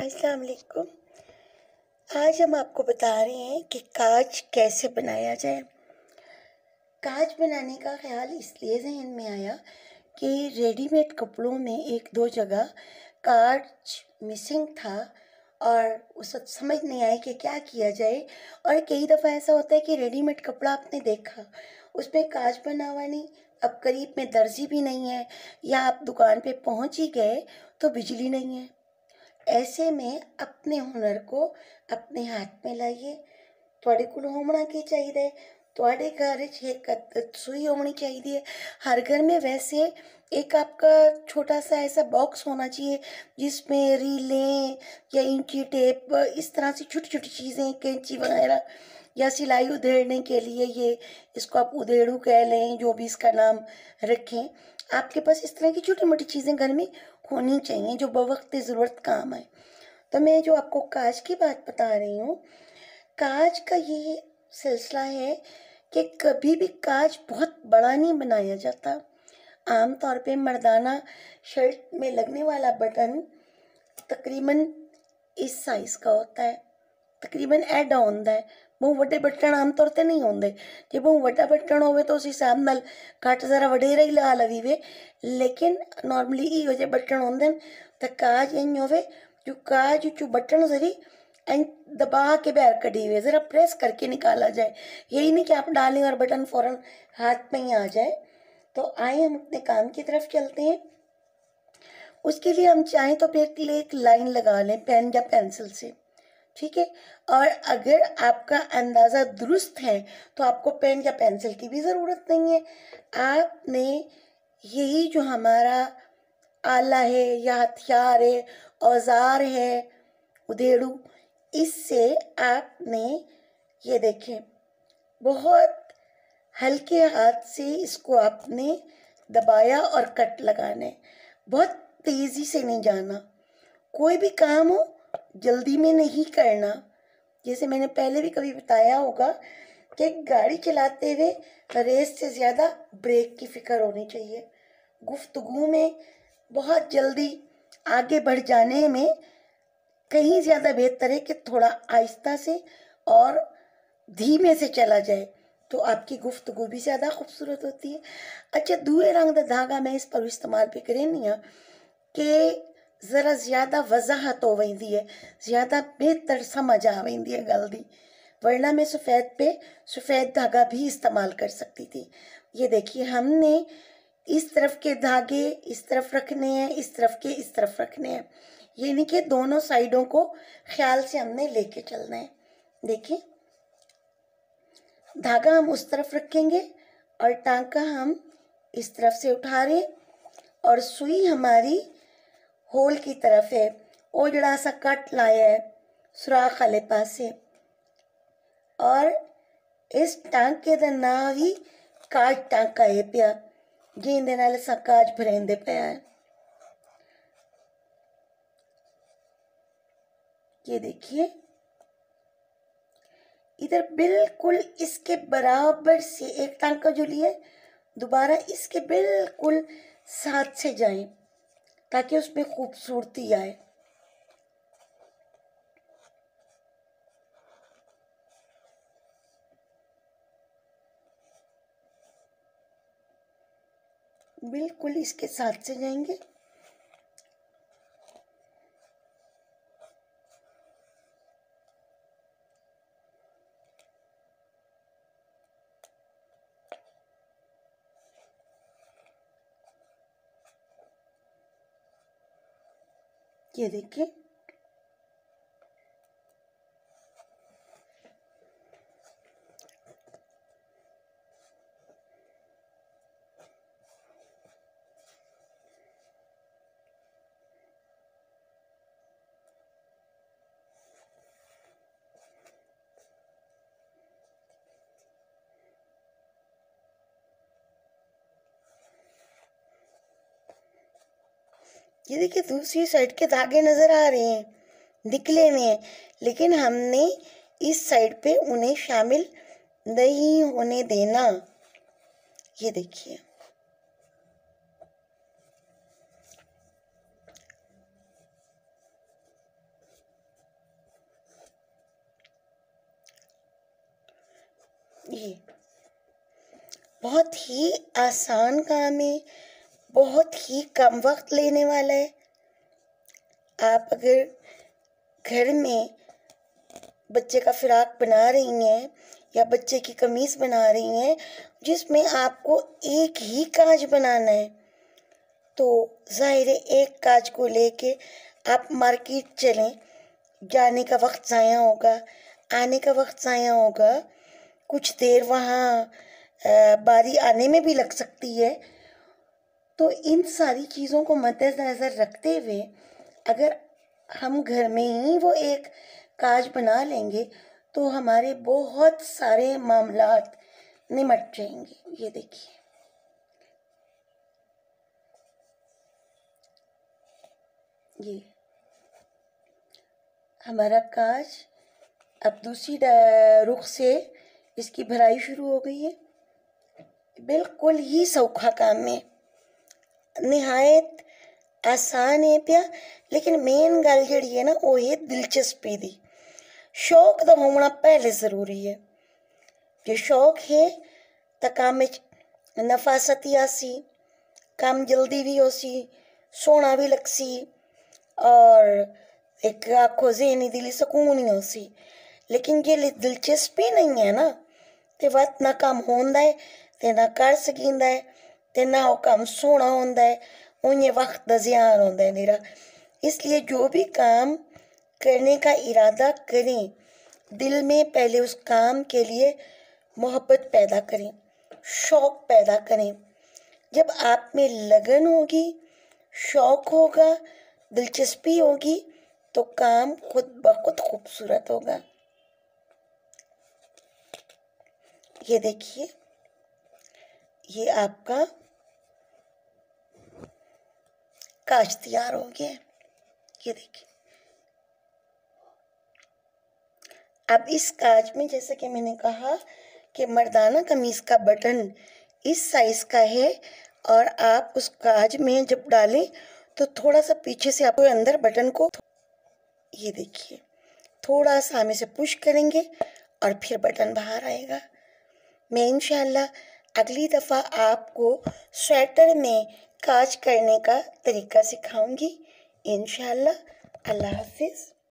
अस्सलाम वालेकुम। आज हम आपको बता रहे हैं कि कांच कैसे बनाया जाए। कांच बनाने का ख्याल इसलिए ज़हन में आया कि रेडीमेड कपड़ों में एक दो जगह कांच मिसिंग था और उस वक्त समझ नहीं आई कि क्या किया जाए। और कई दफ़ा ऐसा होता है कि रेडीमेड कपड़ा आपने देखा, उसमें कांच बना हुआ नहीं, अब करीब में दर्जी भी नहीं है, या आप दुकान पे पहुंच ही गए तो बिजली नहीं है। ऐसे में अपने हुनर को अपने हाथ में लाइए। ਤੁਹਾਡੇ ਕੋਲ होना की चाहिए, ਤੁਹਾਡੇ घर एक सुई होनी चाहिए। हर घर में वैसे एक आपका छोटा सा ऐसा बॉक्स होना चाहिए जिसमें रीलें या इंची टेप, इस तरह से छोटी छोटी चीज़ें, कैंची वगैरह, या सिलाई उधेड़ने के लिए ये, इसको आप उधेड़ू कह लें, जो भी इसका नाम रखें, आपके पास इस तरह की छोटी मोटी चीज़ें घर में होनी चाहिए जो बवक्त ज़रूरत काम आए। तो मैं जो आपको कांच की बात बता रही हूँ, कांच का ये सिलसिला है कि कभी भी कांच बहुत बड़ा नहीं बनाया जाता। आम तौर पे मर्दाना शर्ट में लगने वाला बटन तकरीबन इस साइज का होता है, तकरीबन ऐडा होता है। बहुत ਵੱਡੇ बटन आम तौर ਤੇ नहीं होंगे। जे बहुत ਵੱਡਾ बटन होवे तो उस हिसाब नाल कट जरा वडेरा ही ला लवीवे, लेकिन नॉर्मली इहो जे बटन होंगे तो काज इंज होवे जो काज चो बटन जरी एंड दबा के बाहर कढ़ी हुए, ज़रा प्रेस करके निकाला जाए। यही नहीं कि आप डालें और बटन फ़ौरन हाथ में ही आ जाए। तो आए हम अपने काम की तरफ चलते हैं। उसके लिए हम चाहें तो फिर एक लाइन लगा लें पेन या पेंसिल से, ठीक है। और अगर आपका अंदाज़ा दुरुस्त है तो आपको पेन या पेंसिल की भी ज़रूरत नहीं है। आपने यही जो हमारा आला है या हथियार है, औजार है, उधेड़ू, इससे आपने ये देखें बहुत हल्के हाथ से इसको आपने दबाया और कट लगाने, बहुत तेज़ी से नहीं जाना। कोई भी काम हो जल्दी में नहीं करना। जैसे मैंने पहले भी कभी बताया होगा कि गाड़ी चलाते हुए रेस से ज़्यादा ब्रेक की फ़िक्र होनी चाहिए। गुफ्तगू में बहुत जल्दी आगे बढ़ जाने में कहीं ज़्यादा बेहतर है कि थोड़ा आहिस्ता से और धीमे से चला जाए, तो आपकी गुफ्तगू भी ज़्यादा खूबसूरत होती है। अच्छा, दूए रंग का धागा मैं इस पर इस्तेमाल पे करें कि ज़रा ज़्यादा वजाहत हो वेंदी है, ज़्यादा बेहतर समझ आ वेंदी है गल दी, वरना मैं सफ़ेद पे सफ़ेद धागा भी इस्तेमाल कर सकती थी। ये देखिए, हमने इस तरफ के धागे इस तरफ रखने हैं, इस तरफ के इस तरफ रखने हैं, ये नहीं कि दोनों साइडों को ख्याल से हमने लेके चलना है। देखिए, धागा हम उस तरफ रखेंगे और टांका हम इस तरफ से उठा रहे, और सुई हमारी होल की तरफ है, वो जड़ा सा कट लाया है सुराख वाले पासे, और इस टांके का नाम ही काज टांका है पिया, जिंदे नाल असां काज भरेंदे पिया है। ये देखिए, इधर बिल्कुल इसके बराबर से एक टांका जो लिए, दोबारा इसके बिल्कुल साथ से जाएं ताकि उसमें खूबसूरती आए। बिल्कुल इसके साथ से जाएंगे। ये देखिए, ये देखिए दूसरी साइड के धागे नजर आ रहे हैं, निकले हुए हैं, लेकिन हमने इस साइड पे उन्हें शामिल नहीं होने देना। ये देखिए, ये बहुत ही आसान काम है, बहुत ही कम वक्त लेने वाला है। आप अगर घर में बच्चे का फ्रॉक बना रही हैं या बच्चे की कमीज बना रही हैं जिसमें आपको एक ही काज बनाना है, तो जाहिर है एक काज को लेके आप मार्केट चलें, जाने का वक्त ज़ाया होगा, आने का वक्त ज़ाया होगा, कुछ देर वहाँ बारी आने में भी लग सकती है। तो इन सारी चीज़ों को मद्देनज़र रखते हुए अगर हम घर में ही वो एक काज बना लेंगे तो हमारे बहुत सारे मामलात निमट जाएंगे। ये देखिए, ये हमारा काज अब दूसरी रुख से इसकी भराई शुरू हो गई है। बिल्कुल ही सौखा काम है, निहायत आसान है पिया, लेकिन मेन गल जड़ी है ना वो है दिलचस्पी दी। शौक तो होना पहले जरूरी है। जो शौक है तो काम में नफासती आसी, काम जल्दी भी होसी, सोना भी लगसी और एक आखो ज़हनी दिली सुकून ही होसी। लेकिन जे दिलचस्पी नहीं है ना तो वत ना काम होंदा है ते ना कर सकींदा है ते ना वो काम सोना होंदा है, उन्हें वक्त दा ज़ियान होंदा है मेरा। इसलिए जो भी काम करने का इरादा करें, दिल में पहले उस काम के लिए मोहब्बत पैदा करें, शौक पैदा करें। जब आप में लगन होगी, शौक होगा, दिलचस्पी होगी तो काम खुद ब खुद खूबसूरत होगा। ये देखिए, ये आपका काज तैयार हो गया। ये देखिए, अब इस काज में जैसे कि मैंने कहा कि मर्दाना कमीज का बटन इस साइज का है और आप उस काज में जब डालें तो थोड़ा सा पीछे से आपको अंदर बटन को, ये देखिए, थोड़ा सा हमें से पुश करेंगे और फिर बटन बाहर आएगा। मैं इंशाल्लाह अगली दफ़ा आपको स्वेटर में काज करने का तरीका सिखाऊंगी इंशाल्लाह। अल्लाह हाफिज़।